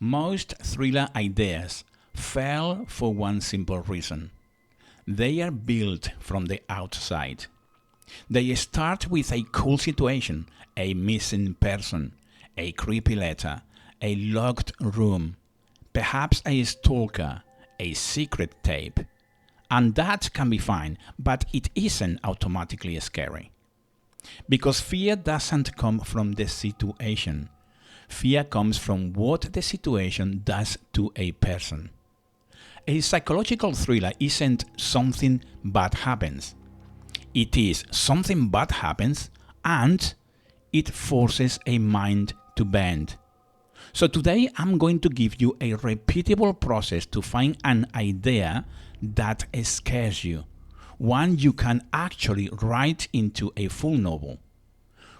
Most thriller ideas fail for one simple reason. They are built from the outside. They start with a cool situation, a missing person, a creepy letter, a locked room, perhaps a stalker, a secret tape. And that can be fine, but it isn't automatically scary. Because fear doesn't come from the situation. Fear comes from what the situation does to a person. A psychological thriller isn't something bad happens. It is something bad happens and it forces a mind to bend. So today I'm going to give you a repeatable process to find an idea that scares you, one you can actually write into a full novel,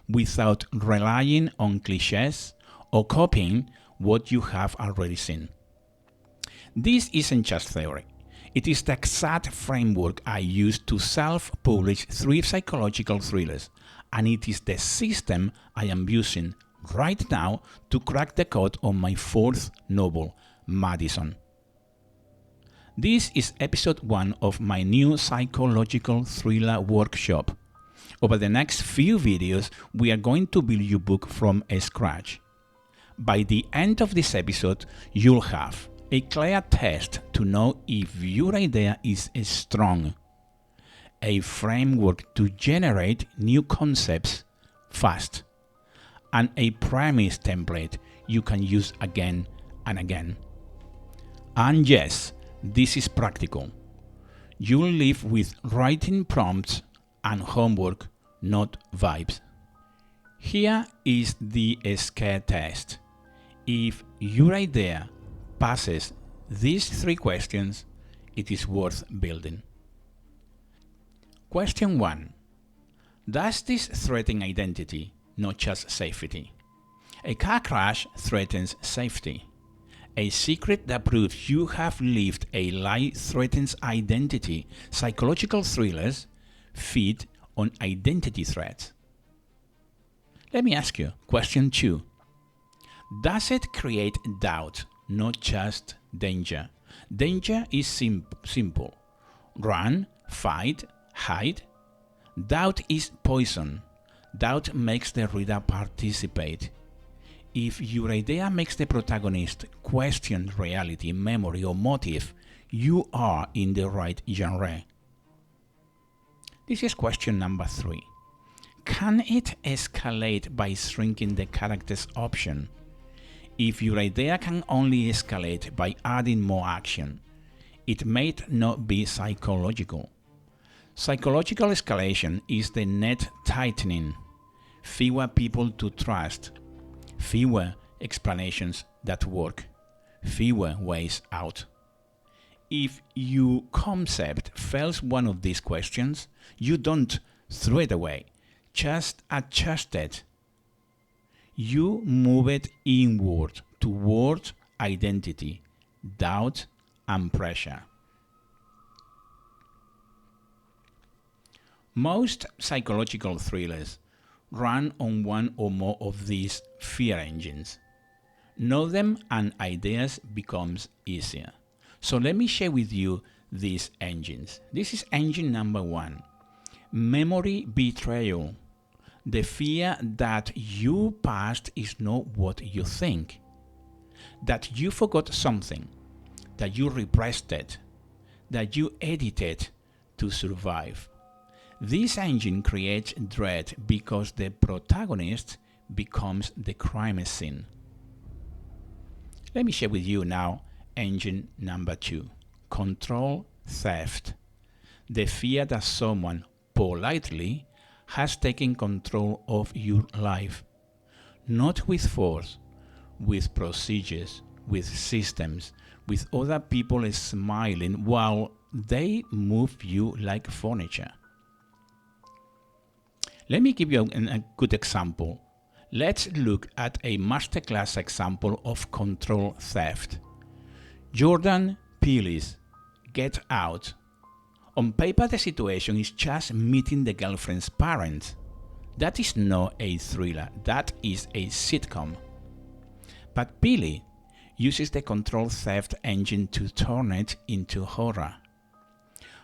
without relying on cliches or copying what you have already seen. This isn't just theory. It is the exact framework I used to self-publish 3 psychological thrillers, and it is the system I am using right now to crack the code on my 4th novel, Madison. This is episode 1 of my new psychological thriller workshop. Over the next few videos, we are going to build your book from scratch. By the end of this episode, you'll have a clear test to know if your idea is strong, a framework to generate new concepts fast, and a premise template you can use again and again. And yes, this is practical. You'll live with writing prompts and homework, not vibes. Here is the scare test. If your idea passes these 3 questions, it is worth building. Question 1. Does this threaten identity, not just safety? A car crash threatens safety. A secret that proves you have lived a lie threatens identity. Psychological thrillers feed on identity threats. Let me ask you, question 2. Does it create doubt, not just danger? Danger is simple. Run, fight, hide. Doubt is poison. Doubt makes the reader participate. If your idea makes the protagonist question reality, memory, or motive, you are in the right genre. This is question number 3. Can it escalate by shrinking the character's option? If your idea can only escalate by adding more action, it may not be psychological. Psychological escalation is the net tightening. Fewer people to trust. Fewer explanations that work. Fewer ways out. If your concept fails one of these questions, you don't throw it away. Just adjust it. You move it inward toward identity, doubt, and pressure. Most psychological thrillers run on one or more of these fear engines. Know them and ideas becomes easier. So let me share with you these engines. This is engine number 1. Memory betrayal. The fear that your past is not what you think. That you forgot something. That you repressed it. That you edited to survive. This engine creates dread because the protagonist becomes the crime scene. Let me share with you now engine number 2. Control theft. The fear that someone politely has taken control of your life. Not with force, with procedures, with systems, with other people smiling while they move you like furniture. Let me give you a good example. Let's look at a masterclass example of control theft. Jordan Peele's Get Out. On paper, the situation is just meeting the girlfriend's parents. That is not a thriller, that is a sitcom. But Peele uses the control theft engine to turn it into horror.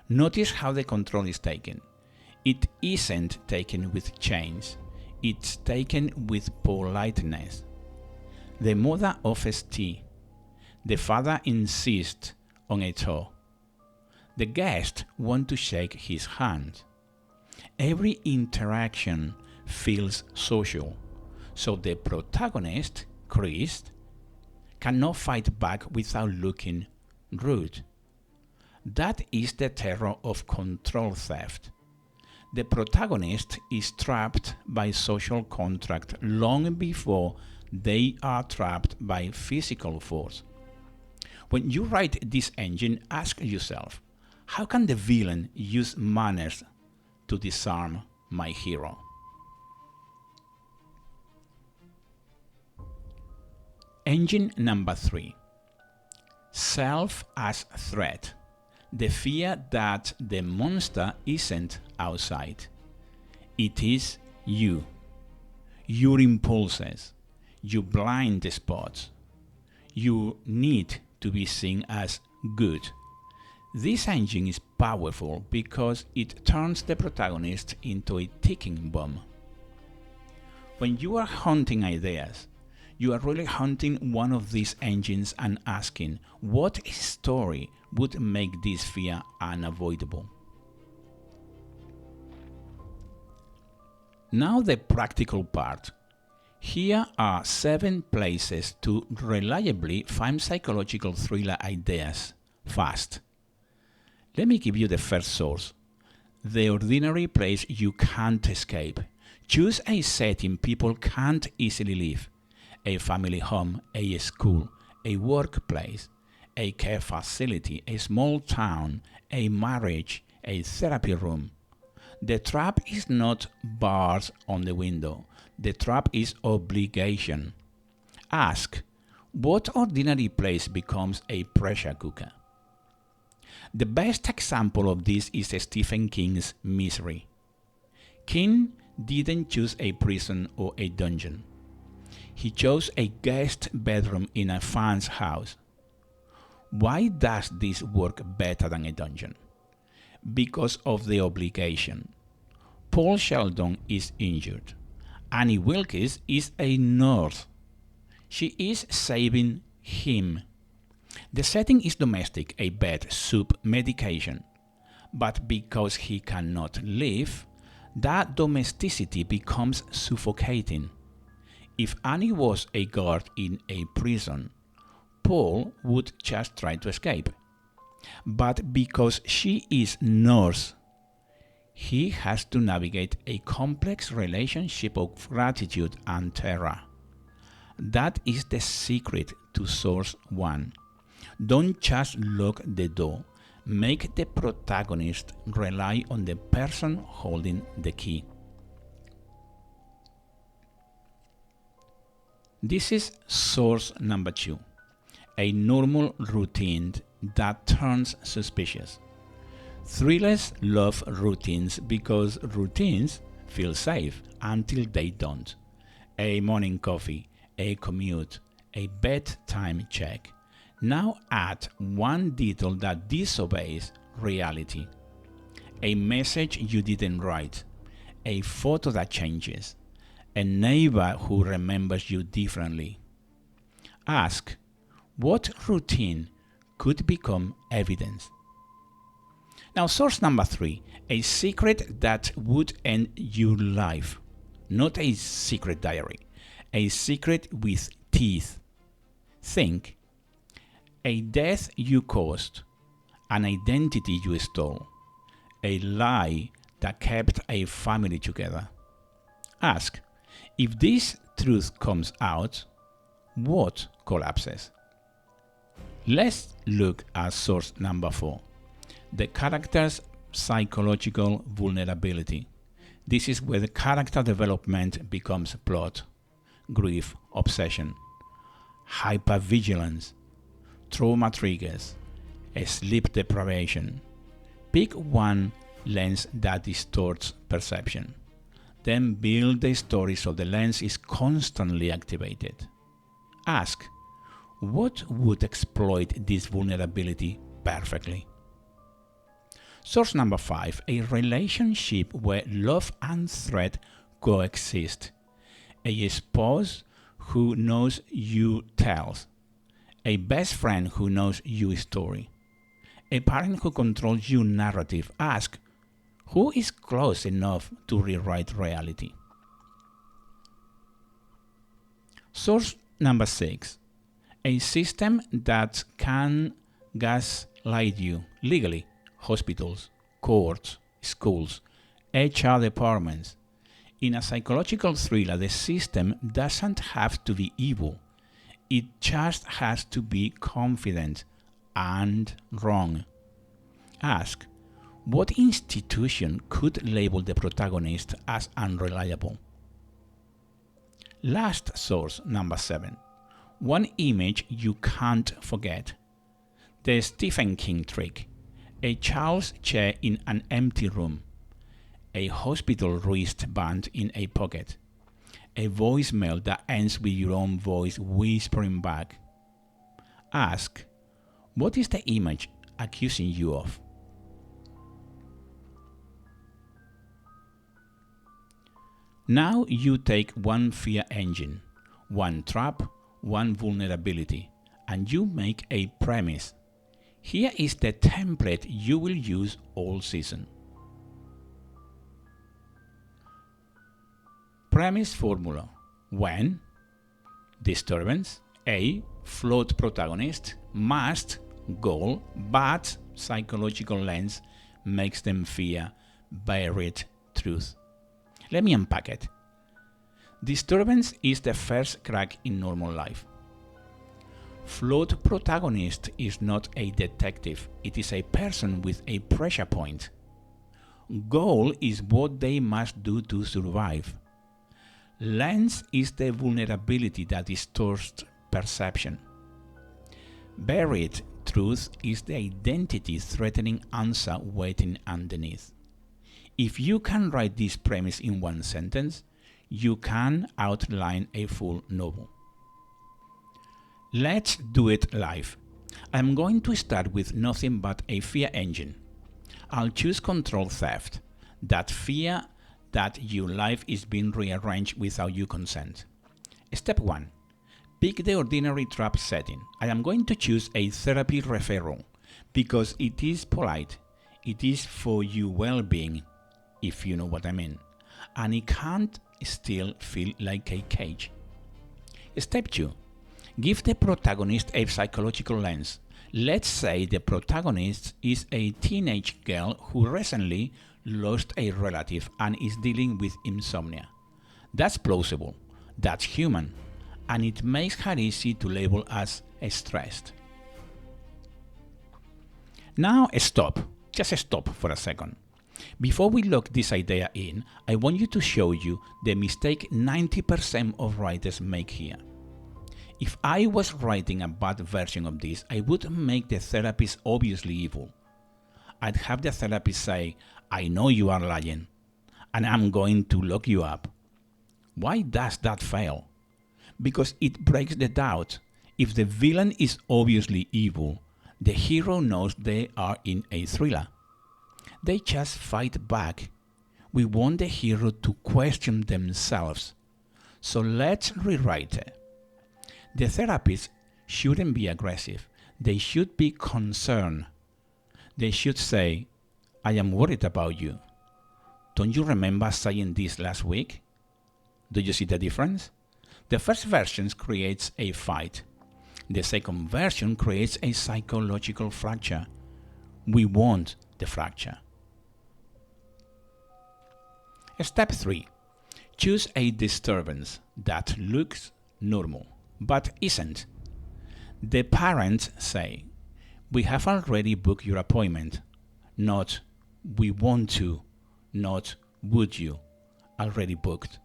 Notice how the control is taken. It isn't taken with chains. It's taken with politeness. The mother offers tea. The father insists on a tour. The guests want to shake his hand. Every interaction feels social, so the protagonist, Chris, cannot fight back without looking rude. That is the terror of control theft. The protagonist is trapped by social contract long before they are trapped by physical force. When you write this engine, ask yourself, how can the villain use manners to disarm my hero? Engine number 3. Self as threat. The fear that the monster isn't outside. It is you. Your impulses. Your blind spots. You need to be seen as good. This engine is powerful because it turns the protagonist into a ticking bomb. When you are hunting ideas, you are really hunting one of these engines and asking, what story would make this fear unavoidable? Now the practical part. Here are 7 places to reliably find psychological thriller ideas fast. Let me give you the first source. The ordinary place you can't escape. Choose a setting people can't easily leave. A family home, a school, a workplace, a care facility, a small town, a marriage, a therapy room. The trap is not bars on the window. The trap is obligation. Ask, what ordinary place becomes a pressure cooker? The best example of this is Stephen King's Misery. King didn't choose a prison or a dungeon. He chose a guest bedroom in a fan's house. Why does this work better than a dungeon? Because of the obligation. Paul Sheldon is injured. Annie Wilkes is a nurse. She is saving him. The setting is domestic, a bed, soup, medication. But because he cannot live, that domesticity becomes suffocating. If Annie was a guard in a prison, Paul would just try to escape. But because she is nurse, he has to navigate a complex relationship of gratitude and terror. That is the secret to Source 1. Don't just lock the door. Make the protagonist rely on the person holding the key. This is source number 2, a normal routine that turns suspicious. Thrillers love routines because routines feel safe until they don't. A morning coffee, a commute, a bedtime check. Now add one detail that disobeys reality. A message you didn't write, a photo that changes, a neighbor who remembers you differently. Ask, what routine could become evidence? Now, source number 3, a secret that would end your life. Not a secret diary, a secret with teeth. Think, a death you caused, an identity you stole, a lie that kept a family together. Ask, if this truth comes out, what collapses? Let's look at source number 4, the character's psychological vulnerability. This is where the character development becomes plot, grief, obsession, hypervigilance, trauma triggers, sleep deprivation. Pick one lens that distorts perception. Then build the story so the lens is constantly activated. Ask, What would exploit this vulnerability perfectly? Source number 5, a relationship where love and threat coexist. A spouse who knows you tells. A best friend who knows your story. A parent who controls your narrative. Ask, who is close enough to rewrite reality? Source number 6, a system that can gaslight you legally. Hospitals, courts, schools, HR departments. In a psychological thriller, the system doesn't have to be evil. It just has to be confident and wrong. Ask, what institution could label the protagonist as unreliable? Last source, number 7. One image you can't forget. The Stephen King trick. A child's chair in an empty room. A hospital wristband in a pocket. A voicemail that ends with your own voice whispering back. Ask, what is the image accusing you of? Now you take one fear engine, one trap, one vulnerability, and you make a premise. Here is the template you will use all season. Premise formula. When disturbance, A, flawed protagonist, must, goal, but psychological lens makes them fear, buried truth. Let me unpack it. Disturbance is the first crack in normal life. Flawed protagonist is not a detective, it is a person with a pressure point. Goal is what they must do to survive. Lens is the vulnerability that distorts perception. Buried truth is the identity threatening answer waiting underneath. If you can write this premise in one sentence, you can outline a full novel. Let's do it live. I'm going to start with nothing but a fear engine. I'll choose control theft, that fear that your life is being rearranged without your consent. Step 1. Pick the ordinary trap setting. I am going to choose a therapy referral because it is polite, it is for your well-being, if you know what I mean, and it can't still feel like a cage. Step 2. Give the protagonist a psychological lens. Let's say the protagonist is a teenage girl who recently lost a relative and is dealing with insomnia. That's plausible, that's human, and it makes her easy to label as stressed. Now stop, just stop for a second. Before we lock this idea in, I want you to show you the mistake 90% of writers make here. If I was writing a bad version of this, I would make the therapist obviously evil. I'd have the therapist say, I know you are lying, and I'm going to lock you up. Why does that fail? Because it breaks the doubt. If the villain is obviously evil, the hero knows they are in a thriller. They just fight back. We want the hero to question themselves. So let's rewrite it. The therapist shouldn't be aggressive. They should be concerned. They should say, I am worried about you. Don't you remember saying this last week? Do you see the difference? The first version creates a fight. The second version creates a psychological fracture. We want the fracture. Step 3. Choose a disturbance that looks normal, but isn't. The parents say, we have already booked your appointment, not we want to, not would you, already booked.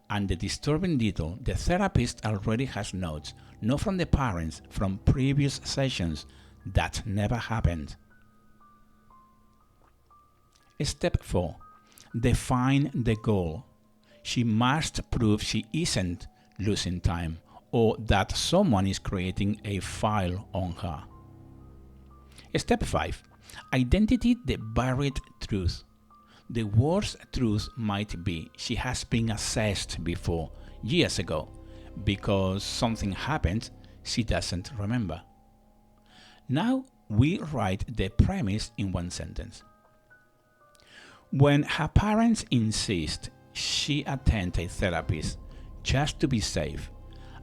And the disturbing detail, the therapist already has notes, not from the parents, from previous sessions that never happened. Step 4. Define the goal. She must prove she isn't losing time or that someone is creating a file on her. Step 5. Identity the buried truth. The worst truth might be she has been assessed before, years ago. Because something happened, she doesn't remember. Now we write the premise in one sentence. When her parents insist she attend a therapist just to be safe,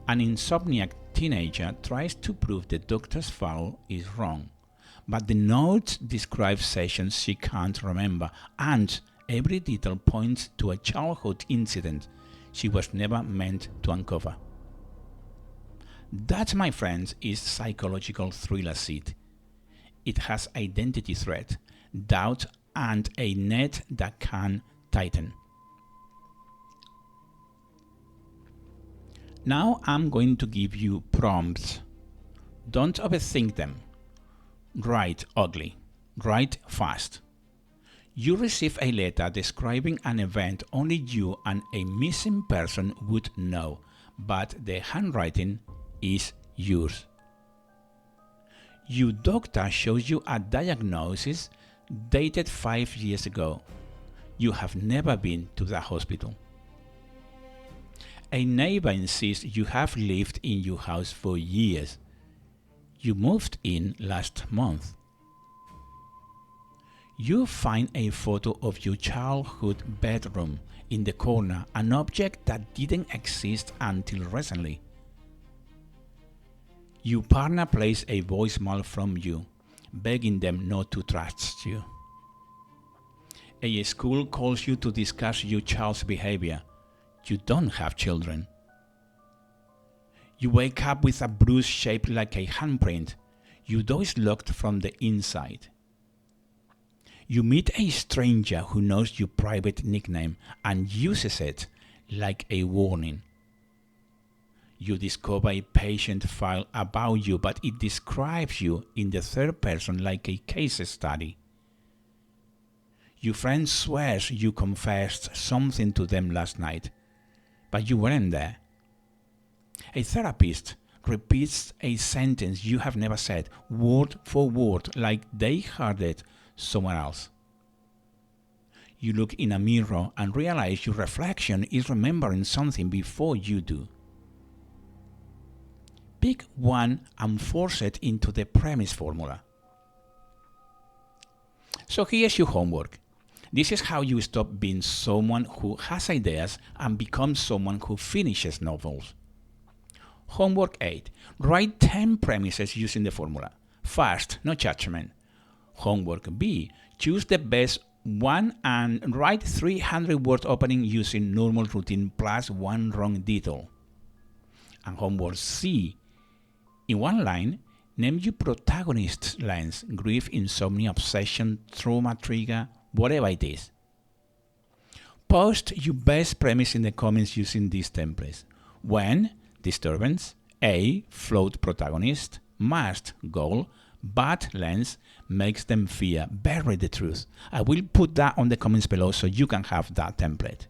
an insomniac teenager tries to prove the doctor's file is wrong. But the notes describe sessions she can't remember, and every detail points to a childhood incident she was never meant to uncover. That, my friends, is psychological thriller seed. It has identity threat, doubt, and a net that can tighten. Now I'm going to give you prompts. Don't overthink them. Write ugly. Write fast. You receive a letter describing an event only you and a missing person would know, but the handwriting is yours. Your doctor shows you a diagnosis dated 5 years ago. You have never been to the hospital. A neighbor insists you have lived in your house for years. You moved in last month. You find a photo of your childhood bedroom in the corner, an object that didn't exist until recently. Your partner plays a voicemail from you, begging them not to trust you. A school calls you to discuss your child's behavior. You don't have children. You wake up with a bruise shaped like a handprint. Your door is locked from the inside. You meet a stranger who knows your private nickname and uses it like a warning. You discover a patient file about you, but it describes you in the third person like a case study. Your friend swears you confessed something to them last night, but you weren't there. A therapist repeats a sentence you have never said, word for word, like they heard it somewhere else. You look in a mirror and realize your reflection is remembering something before you do. Pick one and force it into the premise formula. So here's your homework. This is how you stop being someone who has ideas and become someone who finishes novels. Homework 8. Write 10 premises using the formula. First, no judgment. Homework B. Choose the best one and write 300-word opening using normal routine plus one wrong detail. And homework C. In one line, name your protagonist's lens, grief, insomnia, obsession, trauma, trigger, whatever it is. Post your best premise in the comments using these templates. When, disturbance, A, float protagonist, must, goal, but lens, makes them fear, bury the truth. I will put that on the comments below so you can have that template.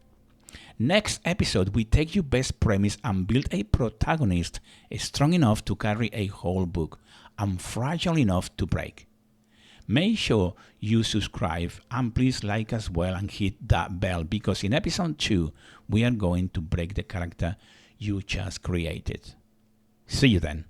Next episode, we take your best premise and build a protagonist strong enough to carry a whole book and fragile enough to break. Make sure you subscribe and please like as well and hit that bell because in episode 2, we are going to break the character you just created. See you then.